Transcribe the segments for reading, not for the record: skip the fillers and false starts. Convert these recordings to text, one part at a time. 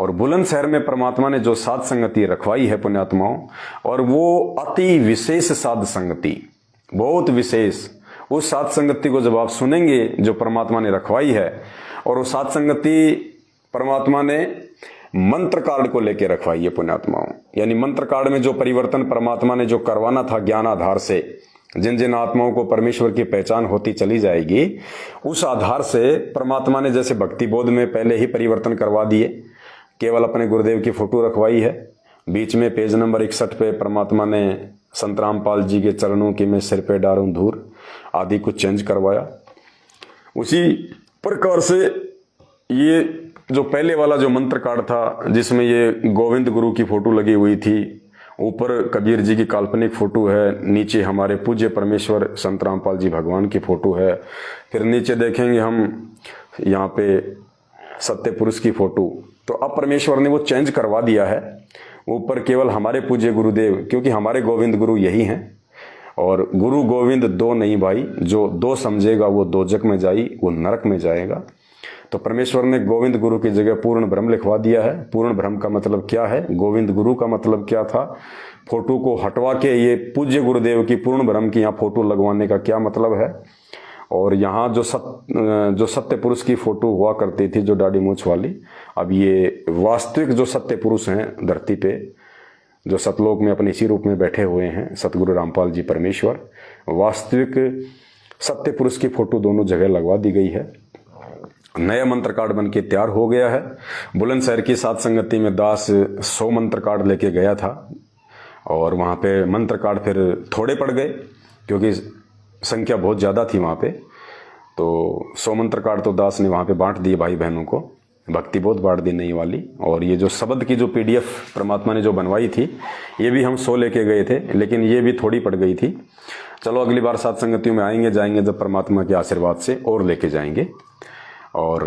और बुलंदशहर में परमात्मा ने जो साध संगति रखवाई है पुण्यात्माओं, और वो अति विशेष साध संगति, बहुत विशेष। उस साध संगति को जब आप सुनेंगे जो परमात्मा ने रखवाई है, और वो साध संगति परमात्मा ने मंत्र कार्ड को लेकर रखवाई है पुण्यात्माओं। यानी मंत्र कार्ड में जो परिवर्तन परमात्मा ने जो करवाना था ज्ञान आधार से, जिन जिन आत्माओं को परमेश्वर की पहचान होती चली जाएगी, उस आधार से परमात्मा ने जैसे भक्ति बोध में पहले ही परिवर्तन करवा दिए, केवल अपने गुरुदेव की फोटो रखवाई है। बीच में पेज नंबर 61 पे परमात्मा ने संत रामपाल जी के चरणों की मैं सिर पे डारूं धूर आदि कुछ चेंज करवाया। उसी प्रकार से ये जो पहले वाला जो मंत्र कार्ड था, जिसमें ये गोविंद गुरु की फोटो लगी हुई थी, ऊपर कबीर जी की काल्पनिक फोटो है, नीचे हमारे पूज्य परमेश्वर संत रामपाल जी भगवान की फोटो है, फिर नीचे देखेंगे हम यहाँ पे सत्य पुरुष की फोटो। तो अब परमेश्वर ने वो चेंज करवा दिया है, ऊपर केवल हमारे पूज्य गुरुदेव, क्योंकि हमारे गोविंद गुरु यही हैं। और गुरु गोविंद दो नहीं भाई, जो दो समझेगा वो दोजक में जाई, वो नरक में जाएगा। तो परमेश्वर ने गोविंद गुरु की जगह पूर्ण ब्रह्म लिखवा दिया है। पूर्ण ब्रह्म का मतलब क्या है, गोविंद गुरु का मतलब क्या था, फोटो को हटवा के ये पूज्य गुरुदेव की पूर्ण ब्रह्म की यहाँ फोटो लगवाने का क्या मतलब है। और यहाँ जो सत्य पुरुष की फोटो हुआ करती थी, जो दाढ़ी मूछ वाली, अब ये वास्तविक जो सत्य पुरुष हैं धरती पे, जो सतलोक में अपने इसी रूप में बैठे हुए हैं, सतगुरु रामपाल जी परमेश्वर, वास्तविक सत्य पुरुष की फोटो दोनों जगह लगवा दी गई है। नया मंत्र कार्ड बन के तैयार हो गया है। बुलंदशहर की साध संगति में दास 100 मंत्र कार्ड लेके गया था, और वहाँ पे मंत्र कार्ड फिर थोड़े पड़ गए क्योंकि संख्या बहुत ज़्यादा थी वहाँ पे। तो 100 मंत्र कार्ड तो दास ने वहाँ पे बांट दिए भाई बहनों को, भक्ति बहुत बांट दी नई वाली। और ये जो शब्द की जो PDF परमात्मा ने जो बनवाई थी, ये भी हम 100 लेके गए थे, लेकिन ये भी थोड़ी पड़ गई थी। चलो अगली बार साध संगतियों में आएंगे जाएंगे जब परमात्मा के आशीर्वाद से और लेके जाएंगे। और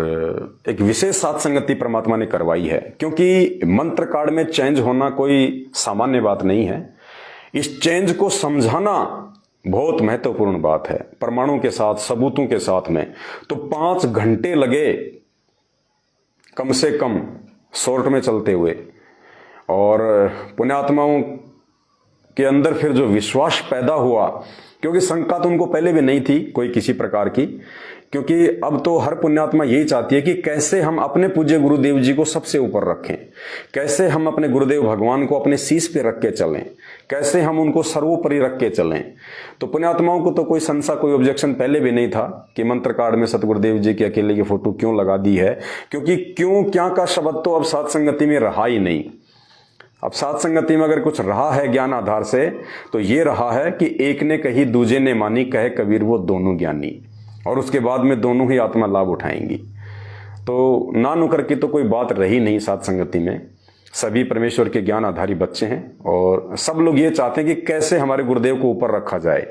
एक विशेष साध संगति परमात्मा ने करवाई है, क्योंकि मंत्र कार्ड में चेंज होना कोई सामान्य बात नहीं है। इस चेंज को समझाना बहुत महत्वपूर्ण बात है, प्रमाणों के साथ, सबूतों के साथ में। तो 5 घंटे लगे कम से कम शॉर्ट में चलते हुए, और पुण्यात्माओं के अंदर फिर जो विश्वास पैदा हुआ, क्योंकि शंका तो उनको पहले भी नहीं थी कोई किसी प्रकार की, क्योंकि अब तो हर पुण्यात्मा यही चाहती है कि कैसे हम अपने पूज्य गुरुदेव जी को सबसे ऊपर रखें, कैसे हम अपने गुरुदेव भगवान को अपने शीश पे रख के चलें, कैसे हम उनको सर्वोपरि रख के चलें। तो पुण्यात्माओं को तो कोई संशय, कोई ऑब्जेक्शन पहले भी नहीं था कि मंत्र कार्ड में सतगुरुदेव जी की अकेले की फोटो क्यों लगा दी है, क्योंकि क्यों क्या का शब्द तो अब साध संगति में रहा ही नहीं। अब साध संगति में अगर कुछ रहा है ज्ञान आधार से, तो ये रहा है कि एक ने कही दूजे ने मानी, कहे कबीर वो दोनों ज्ञानी, और उसके बाद में दोनों ही आत्मा लाभ उठाएंगी। तो ना नुकर की तो कोई बात रही नहीं साध संगति में। सभी परमेश्वर के ज्ञान आधारी बच्चे हैं, और सब लोग ये चाहते हैं कि कैसे हमारे गुरुदेव को ऊपर रखा जाए।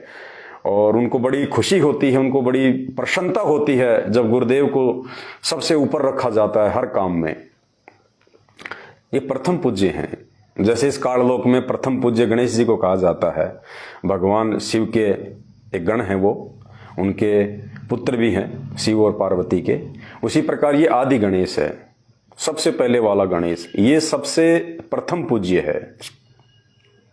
और उनको बड़ी खुशी होती है, उनको बड़ी प्रसन्नता होती है जब गुरुदेव को सबसे ऊपर रखा जाता है हर काम में। ये प्रथम पूज्य हैं, जैसे इस काललोक में प्रथम पूज्य गणेश जी को कहा जाता है। भगवान शिव के एक गण हैं, वो उनके पुत्र भी हैं शिव और पार्वती के। उसी प्रकार ये आदि गणेश है, सबसे पहले वाला गणेश, ये सबसे प्रथम पूज्य है।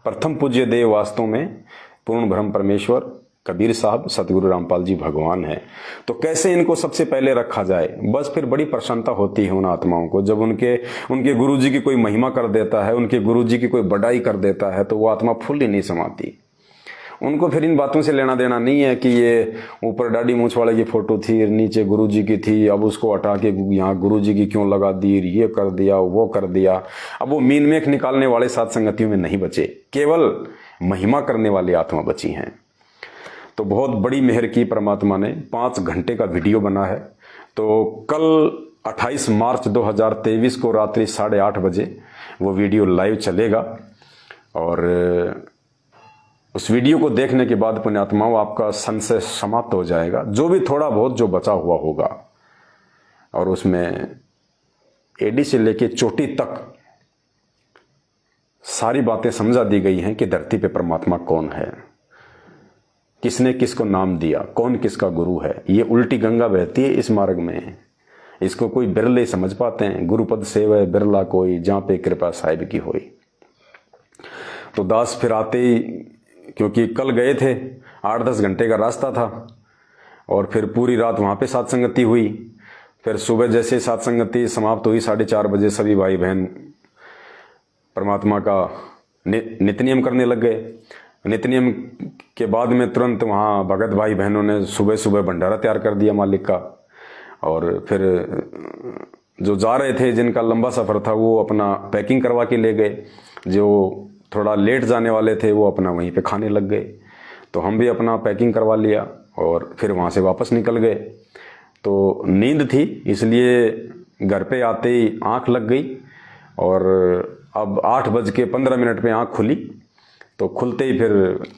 प्रथम पूज्य देव वास्तव में पूर्ण ब्रह्म परमेश्वर कबीर साहब सतगुरु रामपाल जी भगवान है। तो कैसे इनको सबसे पहले रखा जाए, बस फिर बड़ी प्रसन्नता होती है उन आत्माओं को जब उनके गुरु जी की कोई महिमा कर देता है, उनके गुरु जी की कोई बढ़ाई कर देता है, तो वो आत्मा फुल ही नहीं समाती। उनको फिर इन बातों से लेना देना नहीं है कि ये ऊपर दाढ़ी मूछ वाले की फोटो थी, नीचे गुरु जी की थी, अब उसको हटा के यहाँ गुरु जी की क्यों लगा दी, ये कर दिया वो कर दिया। अब वो मीन मेख निकालने वाले साध संगतियों में नहीं बचे, केवल महिमा करने वाली आत्मा बची हैं। तो बहुत बड़ी मेहर की परमात्मा ने, 5 घंटे का वीडियो बना है। तो कल 28 मार्च 2023 को रात्रि 8:30 बजे वो वीडियो लाइव चलेगा, और उस वीडियो को देखने के बाद पुण्यात्माओं आपका संशय समाप्त हो जाएगा, जो भी थोड़ा बहुत जो बचा हुआ होगा। और उसमें एडी से लेके चोटी तक सारी बातें समझा दी गई हैं कि धरती पे परमात्मा कौन है, किसने किसको नाम दिया, कौन किसका गुरु है। ये उल्टी गंगा बहती है इस मार्ग में, इसको कोई बिरले समझ पाते हैं। गुरुपद सेवै बिरला कोई, जहाँ पे कृपा साहिब की होई। तो दास फिर आते ही, क्योंकि कल गए थे, 8-10 घंटे का रास्ता था, और फिर पूरी रात वहाँ पे सात संगति हुई। फिर सुबह जैसे सात संगति समाप्त हुई 4:30 बजे सभी भाई बहन परमात्मा का नित्य नियम करने लग गए। नित्य नियम के बाद में तुरंत वहाँ भगत भाई बहनों ने सुबह सुबह भंडारा तैयार कर दिया मालिक का। और फिर जो जा रहे थे, जिनका लंबा सफ़र था, वो अपना पैकिंग करवा के ले गए। जो थोड़ा लेट जाने वाले थे वो अपना वहीं पे खाने लग गए। तो हम भी अपना पैकिंग करवा लिया और फिर वहाँ से वापस निकल गए। तो नींद थी, इसलिए घर पे आते ही आँख लग गई, और अब 8:15 पे आँख खुली। तो खुलते ही फिर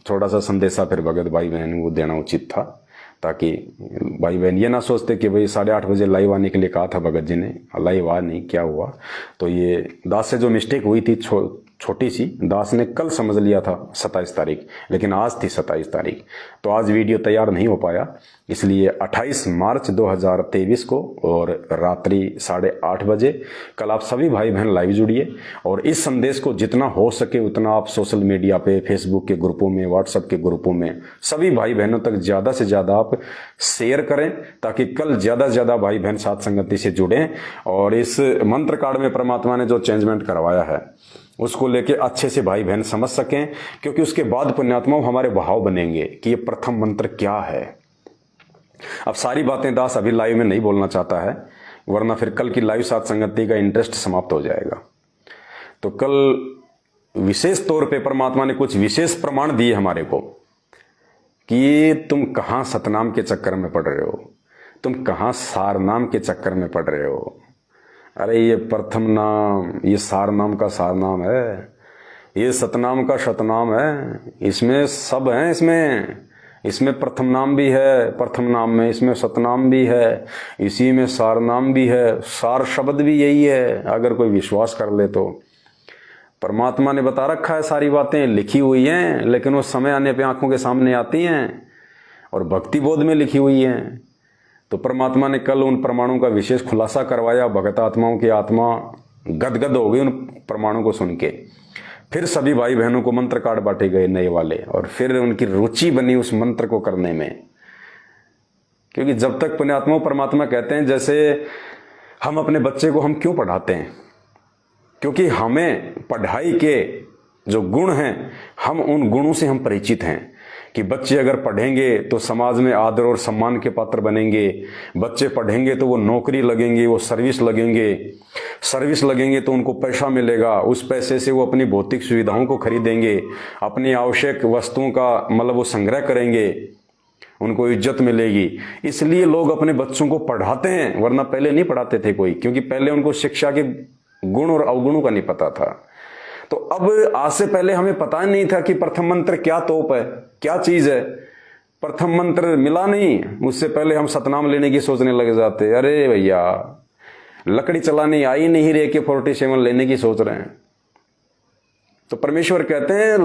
थोड़ा सा संदेशा फिर भगत भाई बहन को देना उचित था, ताकि भाई बहन ये ना सोचते कि भाई 8:30 बजे लाइव आने के लिए कहा था भगत जी ने, लाइव आ नहीं, क्या हुआ। तो ये दास से जो मिस्टेक हुई थी छोटी सी, दास ने कल समझ लिया था 27 तारीख, लेकिन आज थी 27 तारीख। तो आज वीडियो तैयार नहीं हो पाया, इसलिए 28 मार्च 2023 को और रात्रि 8:30 बजे कल आप सभी भाई बहन लाइव जुड़िए। और इस संदेश को जितना हो सके उतना आप सोशल मीडिया पे, फेसबुक के ग्रुपों में, व्हाट्सएप के ग्रुपों में सभी भाई बहनों तक ज़्यादा से ज़्यादा आप शेयर करें, ताकि कल ज़्यादा से ज़्यादा भाई बहन सात संगति से जुड़ें। और इस मंत्र कार्ड में परमात्मा ने जो चेंजमेंट करवाया है उसको लेके अच्छे से भाई बहन समझ सकें, क्योंकि उसके बाद पुण्यात्माओं हमारे भाव बनेंगे कि ये प्रथम मंत्र क्या है। अब सारी बातें दास अभी लाइव में नहीं बोलना चाहता है, वरना फिर कल की लाइव सात संगति का इंटरेस्ट समाप्त हो जाएगा। तो कल विशेष तौर पे परमात्मा ने कुछ विशेष प्रमाण दिए हमारे को कि तुम कहाँ सतनाम के चक्कर में पड़ रहे हो, तुम कहाँ सार नाम के चक्कर में पड़ रहे हो। अरे ये प्रथम नाम, ये सार नाम का सार नाम है, ये सतनाम का शतनाम है, इसमें सब है। इसमें प्रथम नाम भी है, प्रथम नाम में इसमें सतनाम भी है, इसी में सार नाम भी है, सार शब्द भी यही है। अगर कोई विश्वास कर ले तो परमात्मा ने बता रखा है, सारी बातें लिखी हुई हैं, लेकिन वो समय आने पे आंखों के सामने आती हैं और भक्ति बोध में लिखी हुई हैं। तो परमात्मा ने कल उन प्रमाणों का विशेष खुलासा करवाया। भगत आत्माओं की आत्मा गदगद हो गई उन प्रमाणों को सुन के। फिर सभी भाई बहनों को मंत्र कार्ड बांटे गए नए वाले, और फिर उनकी रुचि बनी उस मंत्र को करने में। क्योंकि जब तक पुण्यात्माओं परमात्मा कहते हैं, जैसे हम अपने बच्चे को हम क्यों पढ़ाते हैं, क्योंकि हमें पढ़ाई के जो गुण हैं, हम उन गुणों से हम परिचित हैं कि बच्चे अगर पढ़ेंगे तो समाज में आदर और सम्मान के पात्र बनेंगे। बच्चे पढ़ेंगे तो वो नौकरी लगेंगे, वो सर्विस लगेंगे तो उनको पैसा मिलेगा। उस पैसे से वो अपनी भौतिक सुविधाओं को खरीदेंगे, अपनी आवश्यक वस्तुओं का मतलब वो संग्रह करेंगे, उनको इज्जत मिलेगी। इसलिए लोग अपने बच्चों को पढ़ाते हैं, वरना पहले नहीं पढ़ाते थे कोई, क्योंकि पहले उनको शिक्षा के गुण और अवगुणों का नहीं पता था। तो अब आज से पहले हमें पता नहीं था कि प्रथम मंत्र क्या तोप है, क्या चीज है। प्रथम मंत्र मिला नहीं, उससे पहले हम सतनाम लेने की सोचने लग जाते। अरे भैया, लकड़ी चलानी आई नहीं रे के 47 लेने की सोच रहे हैं। तो परमेश्वर कहते हैं,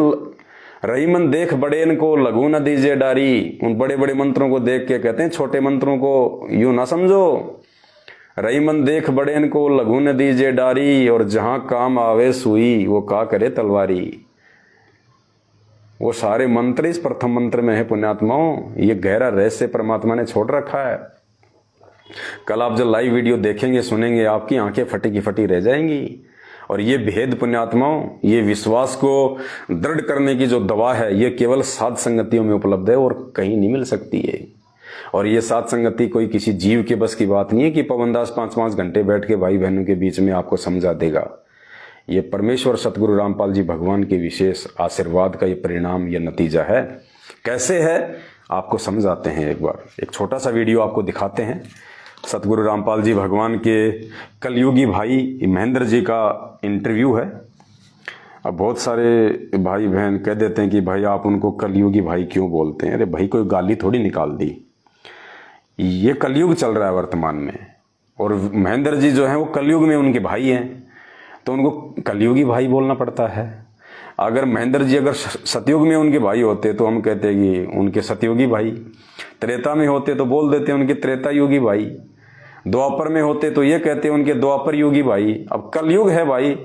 रही मन देख बड़े को लघु न दीजिए डारी। उन बड़े बड़े मंत्रों को देख के कहते हैं छोटे मंत्रों को यूं ना समझो। रही मन देख बड़े को लघु न दीजिए डारी, और जहां काम आवे सुई वो का करे तलवारी। वो सारे मंत्र इस प्रथम मंत्र में है पुण्यात्माओं। ये गहरा रहस्य परमात्मा ने छोड़ रखा है। कल आप जब लाइव वीडियो देखेंगे, सुनेंगे, आपकी आंखें फटी की फटी रह जाएंगी। और ये भेद पुण्यात्माओं, ये विश्वास को दृढ़ करने की जो दवा है, ये केवल साध संगतियों में उपलब्ध है और कहीं नहीं मिल सकती है। और ये साध संगति कोई किसी जीव के बस की बात नहीं है कि पवनदास 5-5 घंटे बैठ के भाई बहनों के बीच में आपको समझा देगा। ये परमेश्वर सतगुरु रामपाल जी भगवान के विशेष आशीर्वाद का ये परिणाम, ये नतीजा है। कैसे है आपको समझाते हैं। एक बार एक छोटा सा वीडियो आपको दिखाते हैं। सतगुरु रामपाल जी भगवान के कलयुगी भाई महेंद्र जी का इंटरव्यू है। अब बहुत सारे भाई बहन कह देते हैं कि भाई आप उनको कलयुगी भाई क्यों बोलते हैं। अरे भाई, कोई गाली थोड़ी निकाल दी। ये कलयुग चल रहा है वर्तमान में, और महेंद्र जी जो हैं वो कलयुग में उनके भाई हैं, तो उनको कलयुगी भाई बोलना पड़ता है। अगर महेंद्र जी अगर सतयुग में उनके भाई होते तो हम कहते कि उनके सतयुगी भाई, त्रेता में होते तो बोल देते उनके त्रेता युगी भाई, द्वापर में होते तो ये कहते उनके द्वापर युगी भाई, अब कलयुग है भाई,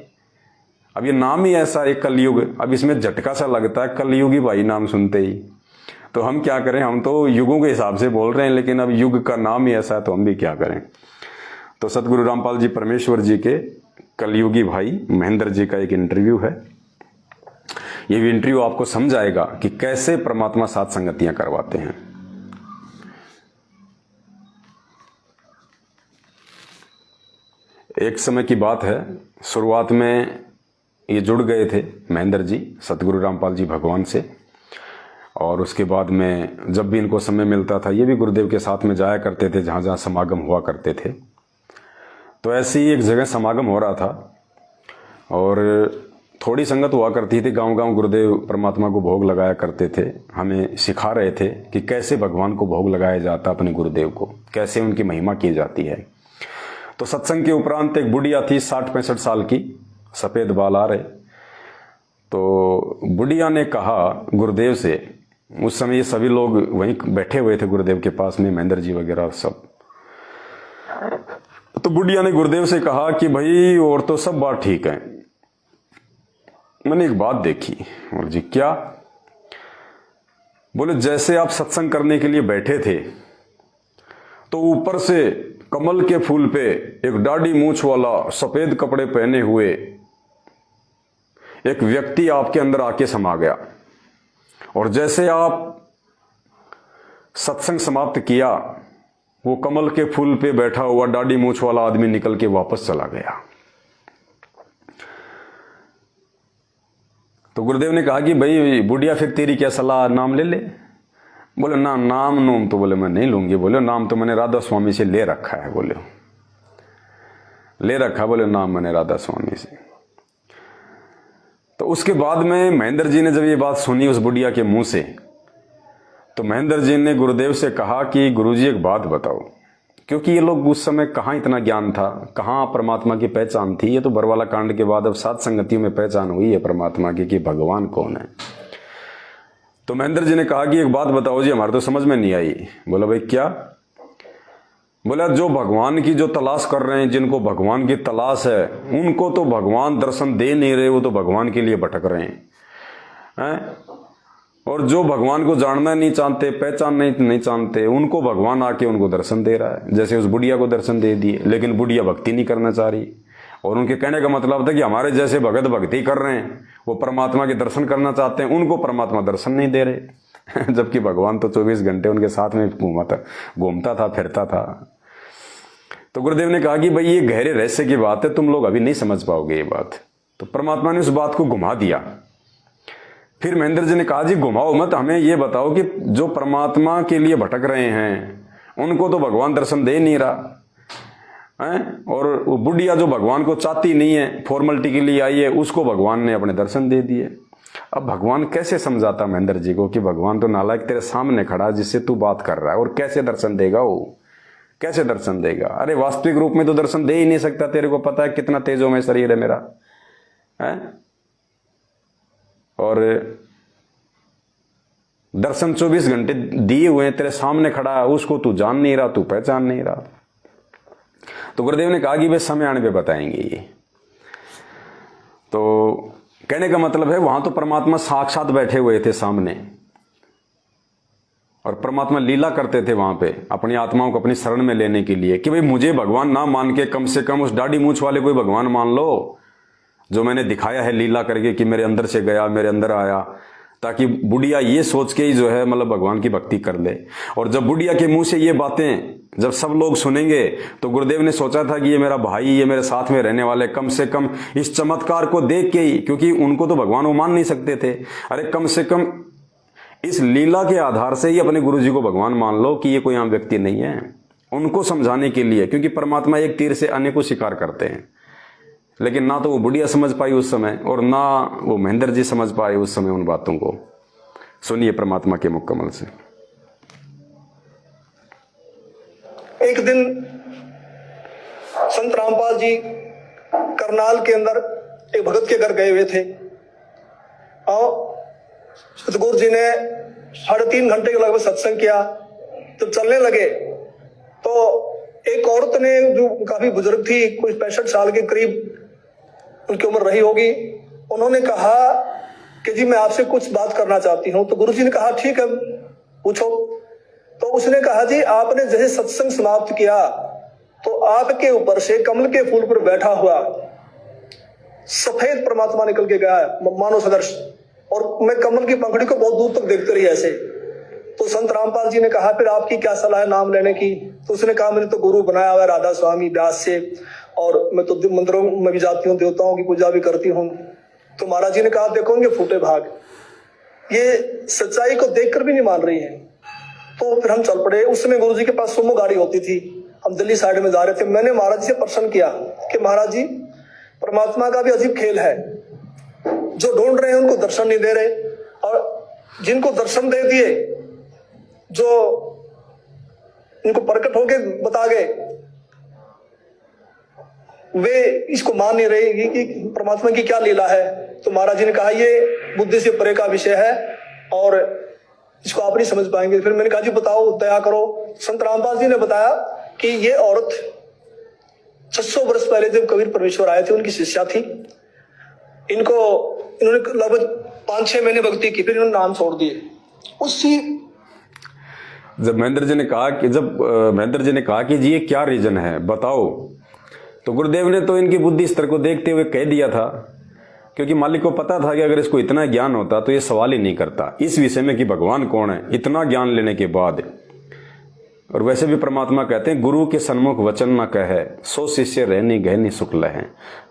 अब ये नाम ही ऐसा है कलयुग, अब इसमें झटका सा लगता है कलयुगी भाई नाम सुनते ही। तो हम क्या करें, हम तो युगों के हिसाब से बोल रहे हैं, लेकिन अब युग का नाम ही ऐसा है तो हम भी क्या करें। तो सतगुरु रामपाल जी परमेश्वर जी के कलयुगी भाई महेंद्र जी का एक इंटरव्यू है। ये भी इंटरव्यू आपको समझाएगा कि कैसे परमात्मा साथ संगतियां करवाते हैं। एक समय की बात है, शुरुआत में ये जुड़ गए थे महेंद्र जी सतगुरु रामपाल जी भगवान से, और उसके बाद में जब भी इनको समय मिलता था ये भी गुरुदेव के साथ में जाया करते थे जहाँ जहाँ समागम हुआ करते थे। तो ऐसी ही एक जगह समागम हो रहा था और थोड़ी संगत हुआ करती थी, गांव गांव गुरुदेव परमात्मा को भोग लगाया करते थे, हमें सिखा रहे थे कि कैसे भगवान को भोग लगाया जाता, अपने गुरुदेव को कैसे उनकी महिमा की जाती है। तो सत्संग के उपरांत एक बुढ़िया थी 60-65 साल की, सफ़ेद बाल आ रहे। तो बुढ़िया ने कहा गुरुदेव से, उस समय ये सभी लोग वहीं बैठे हुए थे गुरुदेव के पास में, महेंद्र जी वगैरह सब। तो बुढ़िया ने गुरुदेव से कहा कि भाई और तो सब बात ठीक है, मैंने एक बात देखी। और जी क्या? बोले जैसे आप सत्संग करने के लिए बैठे थे तो ऊपर से कमल के फूल पे एक दाढ़ी मूंछ वाला सफेद कपड़े पहने हुए एक व्यक्ति आपके अंदर आके समा गया, और जैसे आप सत्संग समाप्त किया वो कमल के फूल पे बैठा हुआ दाढ़ी मूंछ वाला आदमी निकल के वापस चला गया। तो गुरुदेव ने कहा कि भाई बुढ़िया फिर तेरी क्या सलाह, नाम ले ले। बोले ना, नाम नोम तो बोले मैं नहीं लूंगी। बोले नाम तो मैंने राधा स्वामी से ले रखा है। बोले ले रखा, बोले नाम मैंने राधा स्वामी से। तो उसके बाद में महेंद्र जी ने जब ये बात सुनी उस बुढ़िया के मुंह से, तो महेंद्र जी ने गुरुदेव से कहा कि गुरुजी एक बात बताओ, क्योंकि ये लोग उस समय कहाँ इतना ज्ञान था, कहाँ परमात्मा की पहचान थी। ये तो बरवाला कांड के बाद अब सात संगतियों में पहचान हुई है परमात्मा की कि भगवान कौन है। तो महेंद्र जी ने कहा कि एक बात बताओ जी, हमारे तो समझ में नहीं आई। बोला भाई क्या? बोला जो भगवान की जो तलाश कर रहे हैं, जिनको भगवान की तलाश है, उनको तो भगवान दर्शन दे नहीं रहे, वो तो भगवान के लिए भटक रहे हैं। और जो भगवान को जानना नहीं चाहते, पहचान नहीं जानते, उनको भगवान आके उनको दर्शन दे रहा है। जैसे उस बुढ़िया को दर्शन दे दिए, लेकिन बुढ़िया भक्ति नहीं करना चाह रही। और उनके कहने का मतलब था कि हमारे जैसे भगत भक्ति कर रहे हैं, वो परमात्मा के दर्शन करना चाहते हैं, उनको परमात्मा दर्शन नहीं दे रहे। जबकि भगवान तो 24 घंटे उनके साथ में घूमता था, फिरता था। तो गुरुदेव ने कहा कि भाई ये गहरे रहस्य की बात है, तुम लोग अभी नहीं समझ पाओगे ये बात। तो परमात्मा ने उस बात को घुमा दिया। फिर महेंद्र जी ने कहा जी घुमाओ मत, हमें ये बताओ कि जो परमात्मा के लिए भटक रहे हैं उनको तो भगवान दर्शन दे नहीं रहा है, और वो बुढ़िया जो भगवान को चाहती नहीं है, फॉर्मेलिटी के लिए आई है, उसको भगवान ने अपने दर्शन दे दिए। अब भगवान कैसे समझाता महेंद्र जी को कि भगवान तो नालायक तेरे सामने खड़ा जिससे तू बात कर रहा है, और कैसे दर्शन देगा वो, कैसे दर्शन देगा? अरे वास्तविक रूप में तो दर्शन दे ही नहीं सकता, तेरे को पता है कितना तेजोमय शरीर है मेरा है। और दर्शन 24 घंटे दिए हुए तेरे सामने खड़ा है, उसको तू जान नहीं रहा, तू पहचान नहीं रहा। तो गुरुदेव ने कहा कि वे समय आने पे बताएंगे ये। तो कहने का मतलब है वहां तो परमात्मा साक्षात बैठे हुए थे सामने, और परमात्मा लीला करते थे वहां पे अपनी आत्माओं को अपनी शरण में लेने के लिए कि भाई मुझे भगवान ना मान के कम से कम उस दाढ़ी मूंछ वाले को भगवान मान लो, जो मैंने दिखाया है लीला करके कि मेरे अंदर से गया, मेरे अंदर आया, ताकि बुढ़िया ये सोच के ही जो है मतलब भगवान की भक्ति कर ले। और जब बुढ़िया के मुंह से ये बातें जब सब लोग सुनेंगे, तो गुरुदेव ने सोचा था कि ये मेरा भाई, ये मेरे साथ में रहने वाले, कम से कम इस चमत्कार को देख के ही, क्योंकि उनको तो भगवान वो मान नहीं सकते थे, अरे कम से कम इस लीला के आधार से ही अपने गुरु जी को भगवान मान लो कि ये कोई आम व्यक्ति नहीं है, उनको समझाने के लिए। क्योंकि परमात्मा एक तीर से अनेकों शिकार करते हैं। लेकिन ना तो वो बुढ़िया समझ पाई उस समय, और ना वो महेंद्र जी समझ पाए उस समय उन बातों को। सुनिए परमात्मा के मुकम्मल से। एक दिन संत रामपाल जी करनाल के अंदर एक भगत के घर गए हुए थे, और सतगुरु जी ने 3.5 घंटे के लगभग सत्संग किया। जब चलने लगे तो एक औरत ने जो काफी बुजुर्ग थी, कोई 65 साल के करीब उनकी उम्र रही होगी, उन्होंने कहा कि जी मैं आपसे कुछ बात करना चाहती हूँ। तो गुरुजी ने कहा ठीक है पूछो। तो उसने कहा जी आपने जैसे सत्संग समाप्त किया तो आपके ऊपर से कमल के फूल पर बैठा हुआ सफेद परमात्मा निकल के गया मानव सदर्श, और मैं कमल की पंखड़ी को बहुत दूर तक देखते रही ऐसे। तो संत रामपाल जी ने कहा फिर आपकी क्या सलाह है नाम लेने की? तो उसने कहा मैंने तो गुरु बनाया हुआ है राधा स्वामी व्यास से, और मैं तो मंदिरों में भी जाती हूँ, देवताओं की पूजा भी करती हूँ। तो महाराज जी ने कहा देखोगे फूटे भाग, ये सच्चाई को देखकर भी नहीं मान रही है। तो फिर हम चल पड़े। उस समय गुरु जी के पास सुमो गाड़ी होती थी, हम दिल्ली साइड में जा रहे थे। मैंने महाराज जी से प्रश्न किया कि महाराज जी परमात्मा का भी अजीब खेल है, जो ढूंढ रहे हैं उनको दर्शन नहीं दे रहे, और जिनको दर्शन दे दिए, जो इनको प्रकट होके बता गए, वे इसको मान नहीं रहे कि परमात्मा की क्या लीला है। तो महाराज जी ने कहा ये बुद्धि से परे का विषय है और इसको आप नहीं समझ पाएंगे। फिर मैंने कहा जी बताओ, दया करो। संत रामपाल जी ने बताया कि ये औरत 600 वर्ष पहले जब कबीर परमेश्वर आए थे उनकी शिष्या थी। इन्होंने लगभग 5-6 महीने भक्ति की, फिर इन्होंने नाम छोड़ दिए। उसी जब महेंद्र जी ने कहा कि जी ये क्या रीजन है बताओ, तो गुरुदेव ने तो इनकी बुद्धि स्तर को देखते हुए कह दिया था, क्योंकि मालिक को पता था कि अगर इसको इतना ज्ञान होता तो ये सवाल ही नहीं करता इस विषय में कि भगवान कौन है, इतना ज्ञान लेने के बाद। और वैसे भी परमात्मा कहते हैं गुरु के सन्मुख वचन न कहे, सो शिष्य रहनी गहनी सुख लहे।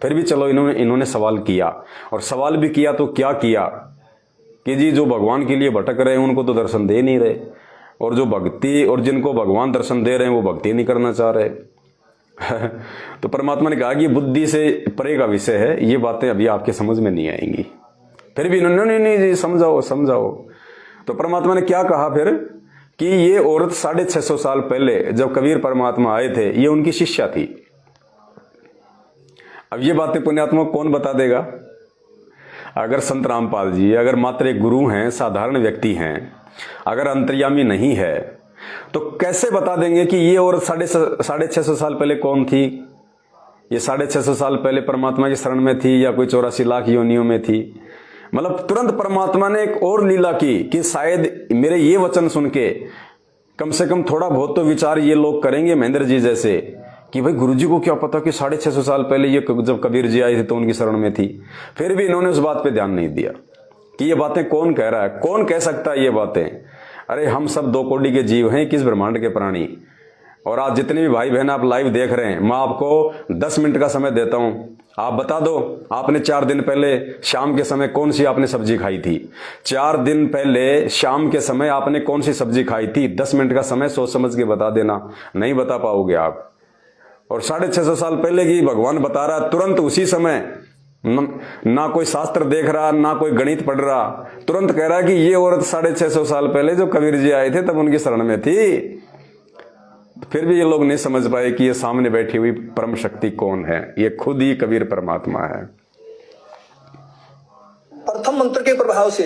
फिर भी चलो इन्होंने सवाल किया, और सवाल भी किया तो क्या किया कि जी जो भगवान के लिए भटक रहे हैं उनको तो दर्शन दे नहीं रहे, और जो भक्ति और जिनको भगवान दर्शन दे रहे हैं वो भक्ति नहीं करना चाह रहे। तो परमात्मा ने कहा कि बुद्धि से परे का विषय है, ये बातें अभी आपके समझ में नहीं आएंगी। फिर भी इन्होंने नहीं जी समझाओ। तो परमात्मा ने क्या कहा फिर कि ये औरत 650 साल पहले जब कबीर परमात्मा आए थे ये उनकी शिष्या थी। अब ये बातें पुण्यात्मा कौन बता देगा? अगर संत रामपाल जी अगर मात्र एक गुरु हैं, साधारण व्यक्ति हैं, अगर अंतर्यामी नहीं है, तो कैसे बता देंगे कि ये औरत 650 साल पहले कौन थी? ये 650 साल पहले परमात्मा की शरण में थी या कोई 84 लाख योनियों में थी? मतलब तुरंत परमात्मा ने एक और लीला की कि शायद मेरे ये वचन सुन के कम से कम थोड़ा बहुत तो विचार ये लोग करेंगे महेंद्र जी जैसे, कि भाई गुरुजी को क्या पता कि 650 साल पहले ये जब कबीर जी आए थे तो उनकी शरण में थी। फिर भी इन्होंने उस बात पे ध्यान नहीं दिया कि ये बातें कौन कह रहा है, कौन कह सकता है ये बातें। अरे हम सब 2 कोटि के जीव हैं, किस ब्रह्मांड के प्राणी। और आज जितने भी भाई बहन आप लाइव देख रहे हैं, मैं आपको 10 मिनट का समय देता हूं, आप बता दो आपने 4 दिन पहले शाम के समय कौन सी आपने सब्जी खाई थी? 4 दिन पहले शाम के समय आपने कौन सी सब्जी खाई थी? 10 मिनट का समय सोच समझ के बता देना, नहीं बता पाओगे आप। और 650 साल पहले की भगवान बता रहा तुरंत उसी समय, ना कोई शास्त्र देख रहा ना कोई गणित पढ़ रहा, तुरंत कह रहा कि ये औरत 650 साल पहले जो कबीर जी आए थे तब उनकी शरण में थी। फिर भी ये लोग नहीं समझ पाए कि ये सामने बैठी हुई परम शक्ति कौन है, ये खुद ही कबीर परमात्मा है। प्रथम मंत्र के प्रभाव से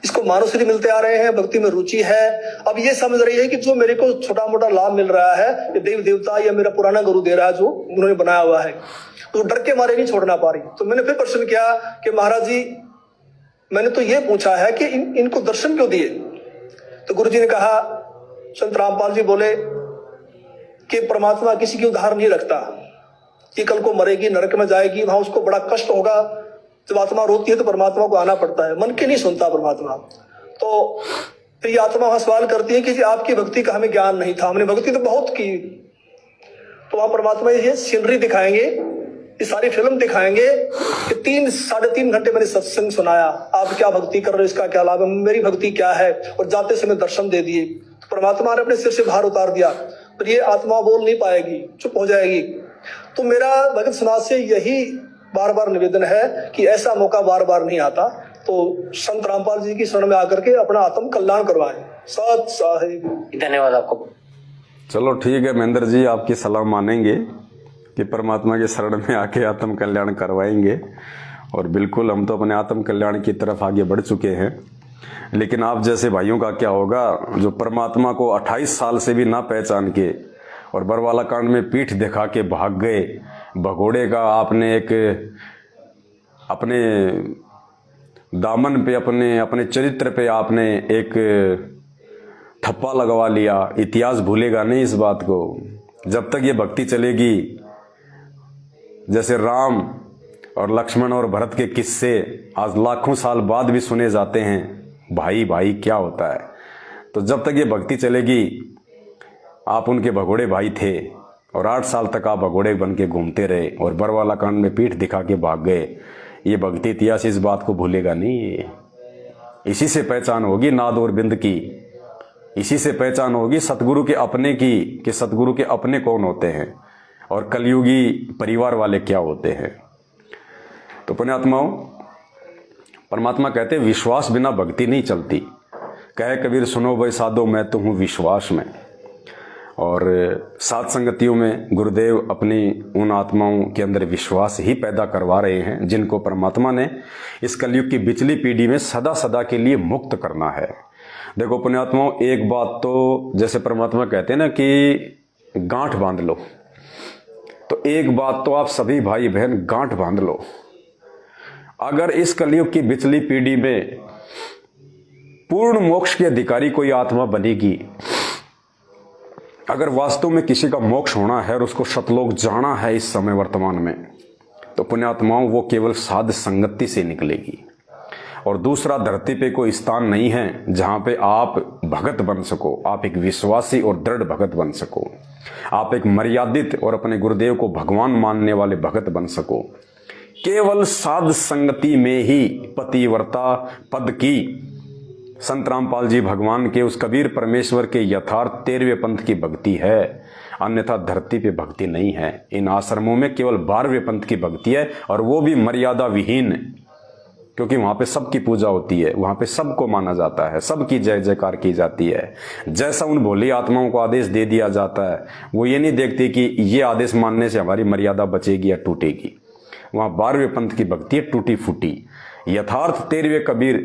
इसको मानव श्री मिलते आ रहे हैं, भक्ति में रुचि है। अब ये समझ रही है कि जो मेरे को छोटा मोटा लाभ मिल रहा है ये देव देवता या मेरा पुराना गुरु दे रहा है, जो उन्होंने बनाया हुआ है, तो डर के मारे नहीं छोड़ना पा रही। तो मैंने फिर प्रश्न किया कि महाराज जी मैंने तो ये पूछा है कि इनको दर्शन क्यों दिए? तो गुरु जी ने कहा, संत रामपाल जी बोले कि परमात्मा किसी की उधार नहीं रखता, कि कल को मरेगी, नरक में जाएगी, वहां उसको बड़ा कष्ट होगा। जब आत्मा रोती है तो परमात्मा को आना पड़ता है, मन के नहीं सुनता परमात्मा। तो फिर ये आत्मा वहां सवाल करती है कि आपकी भक्ति का हमें ज्ञान नहीं था, हमने भक्ति तो बहुत की। तो वहां परमात्मा ये सीनरी दिखाएंगे, ये सारी फिल्म दिखाएंगे कि 3-3.5 घंटे मैंने सत्संग सुनाया, आप क्या भक्ति कर रहे हो, इसका क्या लाभ है, मेरी भक्ति क्या है, और जाते समय दर्शन दे दिए। तो परमात्मा ने अपने सिर से भार उतार दिया, पर ये आत्मा बोल नहीं पाएगी, चुप हो जाएगी। तो मेरा भगत समाज से यही बार बार निवेदन है कि ऐसा मौका बार बार नहीं आता, तो संत रामपाल जी की शरण में आकर के अपना आत्म कल्याण करवाएं। सत साहिब। धन्यवाद आपको। चलो ठीक है महेंद्र जी, आपकी सलाह मानेंगे कि परमात्मा के शरण में आके आत्म कल्याण करवाएंगे, और बिल्कुल हम तो अपने आत्म कल्याण की तरफ आगे बढ़ चुके हैं। लेकिन आप जैसे भाइयों का क्या होगा जो परमात्मा को 28 साल से भी ना पहचान के और बरवाला कांड में पीठ दिखा के भाग गए। भगोड़े का आपने एक अपने दामन पे, अपने चरित्र पे आपने एक ठप्पा लगवा लिया। इतिहास भूलेगा नहीं इस बात को। जब तक ये भक्ति चलेगी, जैसे राम और लक्ष्मण और भरत के किस्से आज लाखों साल बाद भी सुने जाते हैं, भाई भाई क्या होता है। तो जब तक ये भक्ति चलेगी, आप उनके भगोड़े भाई थे और 8 साल तक आप भगोड़े बन के घूमते रहे और बरवाला कांड में पीठ दिखा के भाग गए। ये भक्ति इतिहास इस बात को भूलेगा नहीं। इसी से पहचान होगी नाद और बिंद की, इसी से पहचान होगी सतगुरु के अपने की, कि सतगुरु के अपने कौन होते हैं और कलयुगी परिवार वाले क्या होते हैं। तो पुण्यात्माओं, परमात्मा कहते हैं विश्वास बिना भक्ति नहीं चलती। कहे कबीर सुनो भाई साधो, मैं तो हूँ विश्वास में। और साध संगतियों में गुरुदेव अपनी उन आत्माओं के अंदर विश्वास ही पैदा करवा रहे हैं जिनको परमात्मा ने इस कलयुग की बिचली पीढ़ी में सदा सदा के लिए मुक्त करना है। देखो पुण्यात्माओं, एक बात तो जैसे परमात्मा कहते हैं ना कि गांठ बांध लो, तो एक बात तो आप सभी भाई बहन गांठ बांध लो। अगर इस कलयुग की बिचली पीढ़ी में पूर्ण मोक्ष के अधिकारी कोई आत्मा बनेगी, अगर वास्तव में किसी का मोक्ष होना है और उसको सतलोक जाना है इस समय वर्तमान में, तो पुण्यात्माओं वो केवल साध संगति से निकलेगी। और दूसरा, धरती पे कोई स्थान नहीं है जहां पे आप भगत बन सको, आप एक विश्वासी और दृढ़ भगत बन सको, आप एक मर्यादित और अपने गुरुदेव को भगवान मानने वाले भगत बन सको। केवल साध संगति में ही पतिव्रता पद की, संत रामपाल जी भगवान के, उस कबीर परमेश्वर के यथार्थ 13वें पंथ की भक्ति है। अन्यथा धरती पे भक्ति नहीं है। इन आश्रमों में केवल 12वें पंथ की भक्ति है, और वो भी मर्यादा विहीन, क्योंकि वहां पे सबकी पूजा होती है, वहां पे सबको माना जाता है, सबकी जय जयकार की जाती है। जैसा उन भोली आत्माओं को आदेश दे दिया जाता है, वो ये नहीं देखते कि ये आदेश मानने से हमारी मर्यादा बचेगी या टूटेगी। वहां 12वें पंथ की भक्ति है, टूटी फूटी। यथार्थ 13वें कबीर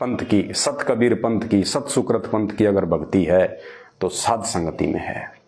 पंथ की, सत कबीर पंथ की, सत सुकृत पंथ की अगर भक्ति है तो साध संगति में है।